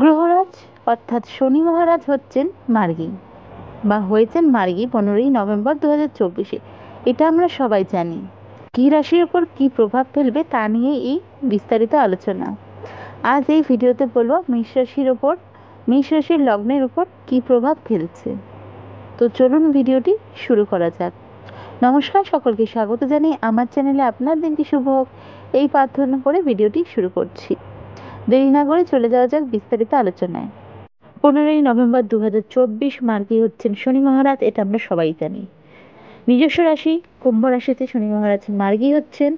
গ্রহরাজ অর্থাৎ শনি মহারাজ হচ্ছেন মার্গী বা হয়েছেন মার্গী 15ই নভেম্বর 2024-এ। এটা আমরা সবাই জানি। কী রাশির ওপর কী প্রভাব ফেলবে তা নিয়ে এই বিস্তারিত আলোচনা। আজ এই ভিডিওতে বলবো মেষ রাশির ওপর, মেষ রাশির লগ্নের উপর কী প্রভাব ফেলছে। তো চলুন ভিডিওটি শুরু করা যাক। নমস্কার, সকলকে স্বাগত জানিয়ে আমার চ্যানেলে আপনার দিনটি শুভ হোক এই প্রার্থনা করে ভিডিওটি শুরু করছি। দেরি না করে চলে যাওয়া যাক বিস্তারিত আলোচনায়। 15ই নভেম্বর 2024 মার্গী হচ্ছেন শনি মহারাজ, এটা আমরা সবাই জানি। নিজস্ব রাশি কুম্ভ রাশিতে শনি মহারাজ মার্গী হচ্ছেন।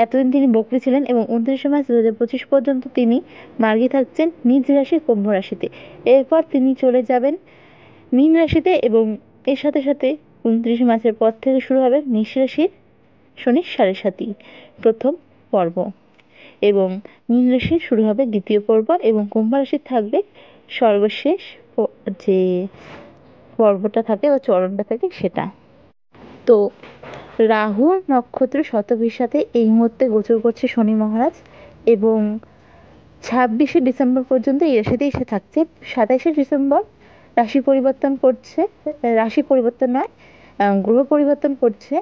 এতদিন তিনি বকরি ছিলেন এবং 29শে মার্চ 2025 পর্যন্ত তিনি মার্গী থাকছেন নিজ রাশি কুম্ভ রাশিতে। এরপর তিনি চলে যাবেন মীন রাশিতে এবং এর সাথে সাথে 29শে মার্চের পর থেকে শুরু হবে মেষ রাশির শনির সাড়ে সাতি প্রথম পর্ব এবং মীন রাশির শুরু হবে দ্বিতীয় পর্ব এবং কুম্ভ রাশির থাকবে সর্বশেষ যে পর্বটা থাকে বা চরণটা থাকে সেটা। তো রাহুর নক্ষত্র শতভিসাতে এই মুহূর্তে গোচর করছে শনি মহারাজ এবং 26শে ডিসেম্বর পর্যন্ত এই রাশিতেই সে থাকছে। 27শে ডিসেম্বর রাশি পরিবর্তন করছে, রাশি পরিবর্তন নয়, গ্রহ পরিবর্তন করছে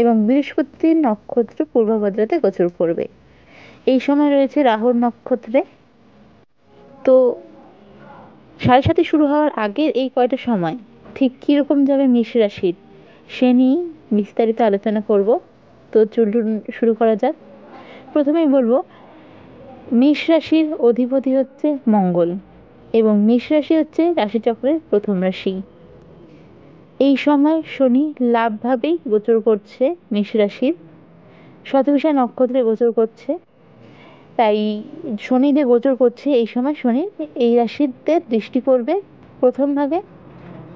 এবং বৃহস্পতির নক্ষত্র পূর্বভাদ্রাতে গোচর করবে। এই সময় রয়েছে রাহুর নক্ষত্রে। তো সাড়ে সাথে শুরু হওয়ার আগের এই কয়টা সময় ঠিক কীরকম যাবে মেষ রাশির সে নিয়ে বিস্তারিত আলোচনা করব। তো চলুন শুরু করা যাক। প্রথমেই বলবো মেষ রাশির অধিপতি হচ্ছে মঙ্গল এবং মেষ রাশি হচ্ছে রাশিচক্রের প্রথম রাশি। এই সময় শনি লাভভাবেই গোচর করছে মেষ রাশির, শতভিসা নক্ষত্রে গোচর করছে। তাই শনি যে গোচর করছে এই সময় শনি এই রাশিতে দৃষ্টি পড়বে প্রথম ভাগে,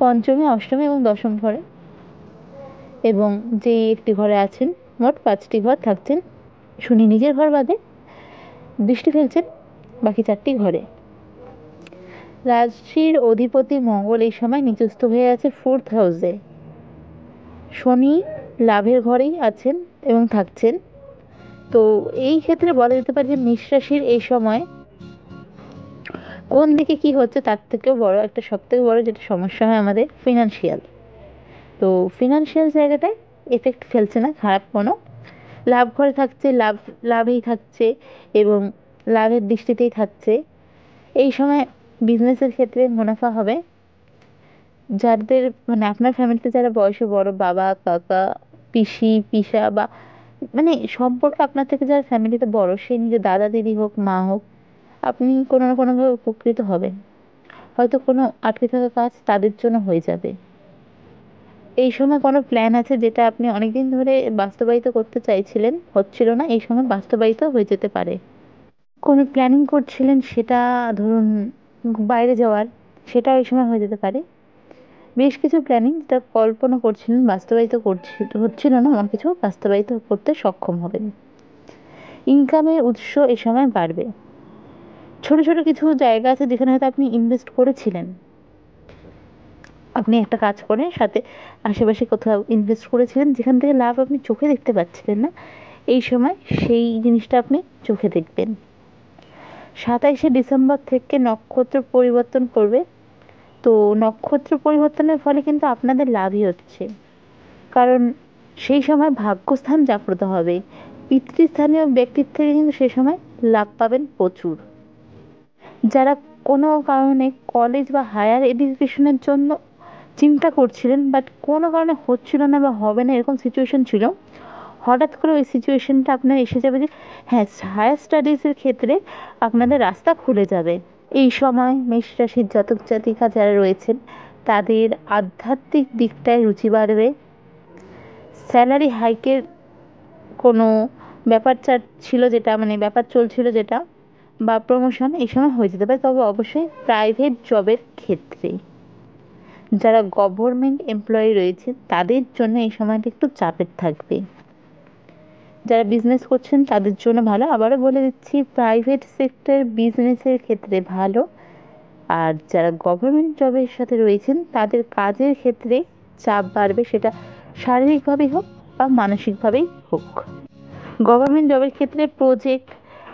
পঞ্চমে, অষ্টমে এবং দশম ঘরে এবং যে একটি ঘরে আছেন মোট 5টি ঘর থাকছেন। শনি নিজের ঘর বাদে দৃষ্টি ফেলছেন বাকি 4টি ঘরে। রাশির অধিপতি মঙ্গল এই সময় নিচস্থ হয়ে আছে 4th হাউসে। শনি লাভের ঘরেই আছেন এবং থাকছেন। তো এই ক্ষেত্রে বলা যেতে পারে যে মেষ রাশির এই সময় কোন দিকে কি হচ্ছে তার থেকেও বড় একটা, সবথেকে বড় যেটা সমস্যা হয় আমাদের ফিনান্সিয়াল। তো ফিনান্সিয়াল জায়গাটায় এফেক্ট ফেলছে না খারাপ কোনো, লাভ ঘরে থাকছে, লাভেই থাকছে এবং লাভের দৃষ্টিতেই থাকছে। এই সময় বিজনেসের ক্ষেত্রে মুনাফা হবে। যাদের মানে আপনার ফ্যামিলিতে যারা বয়সে বড়, বাবা, কাকা, পিসি, পিসা বা মানে সম্পর্কে আপনার থেকে যারা ফ্যামিলিতে বড়, সে নিজে দাদা, দিদি হোক, মা হোক, আপনি কোনো না কোনোভাবে উপকৃত হবেন। হয়তো কোনো আটকে থাকা কাজ তাদের জন্য হয়ে যাবে। এই সময় কোনো প্ল্যান আছে যেটা আপনি অনেকদিন ধরে বাস্তবায়িত করতে চাইছিলেন, হচ্ছিল না, এই সময় বাস্তবায়িত হয়ে যেতে পারে। কোনো প্ল্যানিং করছিলেন সেটা ধরুন বাইরে যাওয়ার, সেটাও এই সময় হয়ে যেতে পারে। বেশ কিছু প্ল্যানিং যেটা কল্পনা করছিলেন বাস্তবায়িত হচ্ছিল না, এমন কিছু বাস্তবায়িত করতে সক্ষম হবেন। ইনকামের উৎস এ সময় বাড়বে। ছোট ছোট কিছু জায়গা আছে যেখানে হয়তো আপনি ইনভেস্ট করেছিলেন, আপনি একটা কাজ করেন সাথে আশেপাশে কোথাও ইনভেস্ট করেছিলেন যেখান থেকে লাভ আপনি চোখে দেখতে পাচ্ছিলেন না, এই সময় সেই জিনিসটা আপনি চোখে দেখবেন। 27শে ডিসেম্বর থেকে নক্ষত্র পরিবর্তন করবে। তো নক্ষত্র পরিবর্তনের ফলে কিন্তু আপনাদের লাভই হচ্ছে, কারণ সেই সময় ভাগ্যস্থান জাগ্রত হবে। পিতৃস্থানীয় ব্যক্তির থেকে কিন্তু সে সময় লাভ পাবেন প্রচুর। যারা কোনো কারণে কলেজ বা হায়ার এডুকেশনের জন্য চিন্তা করছিলেন বাট কোনো কারণে হচ্ছিল না বা হবে না এরকম সিচুয়েশন ছিল, হঠাৎ করে ওই সিচুয়েশনটা আপনার এসে যাবে যে হ্যাঁ, হায়ার স্টাডিজের ক্ষেত্রে আপনাদের রাস্তা খুলে যাবে। এই সময় মেষ রাশির জাতক জাতিকা যারা রয়েছেন তাদের আধ্যাত্মিক দিকটায় রুচি বাড়বে। স্যালারি হাইকের কোনো ব্যাপার ছিল যেটা মানে ব্যাপার চলছিল যেটা বা প্রমোশন এই সময় হয়ে যেতে পারে, তবে অবশ্যই প্রাইভেট জবের ক্ষেত্রে। যারা গভর্নমেন্ট এমপ্লয়ি রয়েছে তাদের জন্য এই সময়টা একটু চাপের থাকবে। যারা বিজনেস করছেন তাদের জন্য ভালো, আবারও বলে দিচ্ছি প্রাইভেট সেক্টর বিজনেসের ক্ষেত্রে ভালো। আর যারা গভর্নমেন্ট জবের সাথে রয়েছেন তাদের কাজের ক্ষেত্রে চাপ বাড়বে, সেটা শারীরিকভাবেই হোক বা মানসিকভাবেই হোক। গভর্নমেন্ট জবের ক্ষেত্রে প্রজেক্ট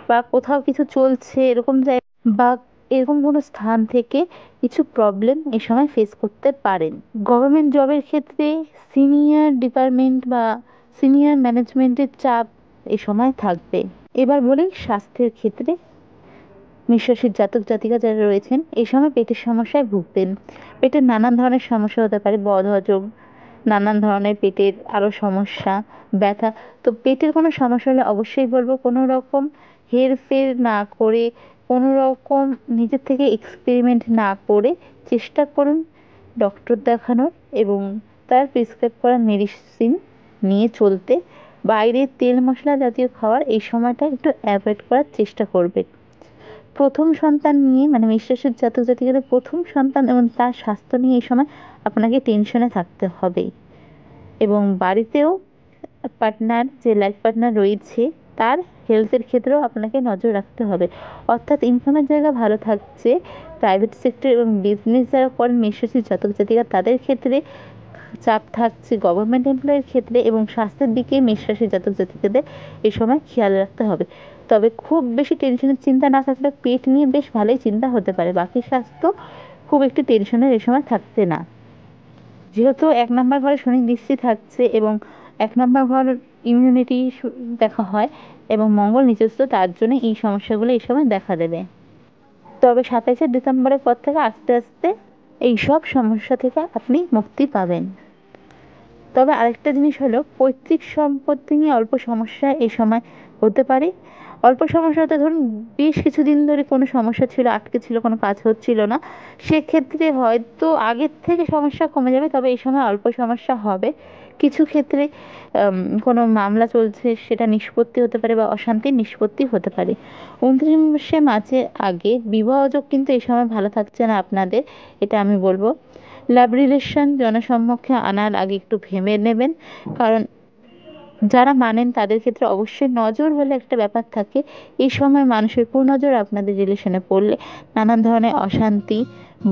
বা কোথাও কিছু চলছে এরকম জায়গা বা এরকম কোনো স্থান থেকে কিছু প্রবলেম এ সময় ফেস করতে পারেন। গভর্নমেন্ট জবের ক্ষেত্রে সিনিয়র ডিপার্টমেন্ট বা সিনিয়র ম্যানেজমেন্টের চাপ এ সময় থাকবে। এবার বলি স্বাস্থ্যের ক্ষেত্রে মেষরাশির জাতক জাতিকা যারা রয়েছেন এই সময় পেটের সমস্যায় ভুগবেন। পেটের নানান ধরনের সমস্যা হতে পারে, বদহজম, নানান ধরনের পেটের আরও সমস্যা, ব্যথা। তো পেটের কোনো সমস্যা হলে অবশ্যই বলবো কোনো রকম হেরফের না করে, কোনো রকম নিজের থেকে এক্সপেরিমেন্ট না করে চেষ্টা করুন ডক্টর দেখানোর এবং তার প্রেসক্রাইব করা মেডিসিন নিয়ে চলতে। বাইরের তেল মশলা জাতীয় খাবার এই সময়টা একটু অ্যাভয়েড করার চেষ্টা করবেন। প্রথম সন্তান নিয়ে মানে মেষরাশির জাতক জাতিকাদের প্রথম সন্তান এবং তার স্বাস্থ্য নিয়ে এই সময় আপনাকে টেনশনে থাকতে হবে এবং বাড়িতেও পার্টনার যে লাইফ পার্টনার রয়েছে তার হেলথের ক্ষেত্রেও আপনাকে নজর রাখতে হবে। অর্থাৎ ইনকামের জায়গা ভালো থাকছে। প্রাইভেট সেক্টর এবং বিজনেস যারা করেন মেষরাশির জাতক জাতিকা তাদের ক্ষেত্রে চাপ থাকছে গভর্নমেন্ট এমপ্লয়ের ক্ষেত্রে এবং স্বাস্থ্যের দিকে মেষরাশির জাতক জাতিকাদের এই সময় খেয়াল রাখতে হবে। তবে খুব বেশি টেনশনের চিন্তা না থাকলে পেট নিয়ে বেশ ভালোই চিন্তা হতে পারে, বাকি স্বাস্থ্য খুব একটু টেনশনের এই সময় থাকছে না। যেহেতু 1 নম্বর ঘরে শনি দৃষ্টি থাকছে এবং 1 নম্বর ঘর ইমিউনিটি দেখা হয় এবং মঙ্গল নিজস্ব, তার জন্য এই সমস্যাগুলো এই সময় দেখা দেবে। তবে 27শে ডিসেম্বরের পর থেকে আস্তে আস্তে এই সব সমস্যা থেকে আপনি মুক্তি পাবেন। তবে আরেকটা জিনিস হলো পৈতৃক সম্পত্তি নিয়ে অল্প সমস্যা এই সময় হতে পারে। অল্প সমস্যাতে ধরুন বেশ কিছুদিন ধরে কোনো সমস্যা ছিল, আটকে ছিল, কোনো কাজ হচ্ছিল না, সেক্ষেত্রে হয়তো আগের থেকে সমস্যা কমে যাবে, তবে এই সময় অল্প সমস্যা হবে। কিছু ক্ষেত্রে কোনো মামলা চলছে সেটা নিষ্পত্তি হতে পারে বা অশান্তির নিষ্পত্তি হতে পারে। 29শে মার্চের আগে বিবাহযোগ কিন্তু এই সময় ভালো থাকছে না আপনাদের, এটা আমি বলবো। লাভ রিলেশন জনসম্মুখে আনার আগে একটু ভেবে নেবেন, কারণ যারা মানেন তাদের ক্ষেত্রে অবশ্যই নজর বলে একটা ব্যাপার থাকে। এই সময় মানুষের কুনজর আপনাদের রিলেশনে পড়লে নানান ধরনের অশান্তি,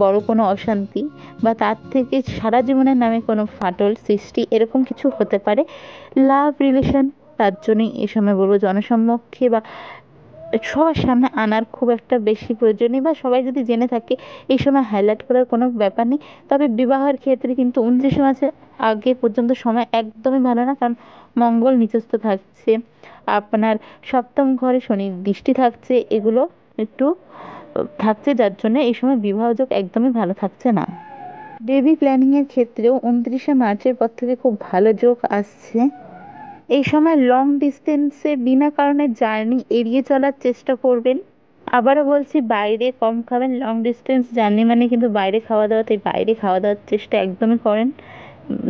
বড় কোনো অশান্তি বা তার থেকে সারা জীবনের নামে কোনো ফাটল সৃষ্টি এরকম কিছু হতে পারে। লাভ রিলেশন তার জন্যই এই সময় বলবো জনসম্মুখে বা সবার সামনে আনার খুব একটা বেশি প্রয়োজন নেই, বা সবাই যদি জেনে থাকে এই সময় হাইলাইট করার কোনো ব্যাপার নেই। তবে বিবাহের ক্ষেত্রে কিন্তু 29শে মার্চের আগে পর্যন্ত সময় একদমই ভালো না, কারণ মঙ্গল নিচস্থ থাকছে, আপনার সপ্তম ঘরে শনির দৃষ্টি থাকছে, এগুলো একটু থাকছে, যার জন্য এই সময় বিবাহযোগ একদমই ভালো থাকছে না। বেবি প্ল্যানিংয়ের ক্ষেত্রেও 29শে মার্চের পর থেকে খুব ভালো যোগ আসছে। এই সময় লং ডিস্টেন্সে বিনা কারণে জার্নি এড়িয়ে চলার চেষ্টা করবেন। আবারও বলছি বাইরে কম খাবেন। লং ডিস্টেন্স জার্নি মানে কিন্তু বাইরে খাওয়া দাওয়া, তাই বাইরে খাওয়া দাওয়ার চেষ্টা একদমই করেন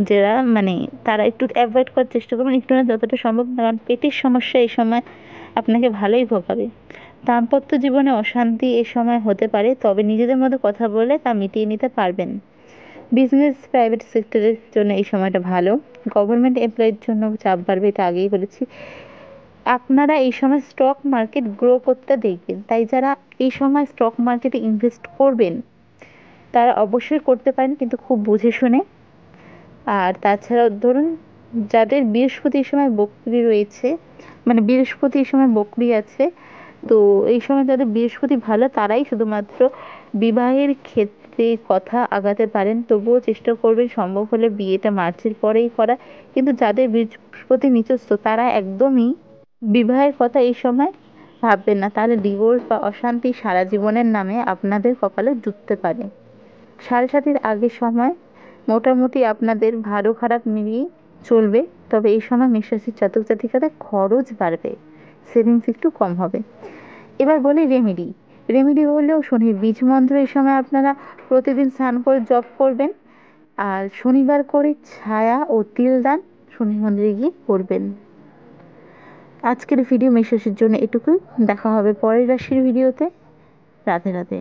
যারা মানে তারা একটু অ্যাভয়েড করার চেষ্টা করবেন, একটু না যতটা সম্ভব, কারণ পেটের সমস্যা এই সময় আপনাকে ভালোই ভোগাবে। দাম্পত্য জীবনে অশান্তি এ সময় হতে পারে, তবে নিজেদের মধ্যে কথা বলে তা মিটিয়ে নিতে পারবেন। বিজনেস প্রাইভেট সেক্টরের জন্য এই সময়টা ভালো। গভর্নমেন্ট এমপ্লয়ির জন্য চাপ বাড়বে, এটা আগেই বলেছি। আপনারা এই সময় স্টক মার্কেট গ্রো করতে দেখবেন, তাই যারা এই সময় স্টক মার্কেটে ইনভেস্ট করবেন তারা অবশ্যই করতে পারেন, কিন্তু খুব বুঝে শুনে। আর তাছাড়াও ধরুন যাদের বৃহস্পতি এই সময় বক্রি রয়েছে, মানে বৃহস্পতি এই সময় বক্রি আছে, তো এই সময় যাদের বৃহস্পতি ভালো তারাই শুধুমাত্র বিবাহের ক্ষেত্রে কথা আগাতে পারেন। তবুও চেষ্টা করবেন সম্ভব হলে বিয়েটা মার্চের পরেই করা, কিন্তু যাদের বৃহস্পতি নিচস্থ তারা একদমই বিবাহের কথা এই সময় ভাববেন না, তাহলে ডিভোর্স বা অশান্তি সারা জীবনের নামে আপনাদের কপালে জুটতে পারে। 7.5 আগের সময় মোটামুটি আপনাদের ভালো খারাপ মিলিয়ে চলবে, তবে এই সময় মেষরাশির জাতক জাতিকাদের খরচ বাড়বে, সেভিংস একটু কম হবে। এবার বলি রেমেডি। রেমেডি হলেও শনির বীজ মন্ত্র এই সময় আপনারা প্রতিদিন স্নান করে জপ করবেন, আর শনিবার করে ছায়া ও তিল দান শনি মন্দিরে গিয়ে করবেন। আজকের ভিডিও মেষরাশির জন্য এটুকুই, দেখা হবে পরের রাশির ভিডিওতে। রাধে রাধে।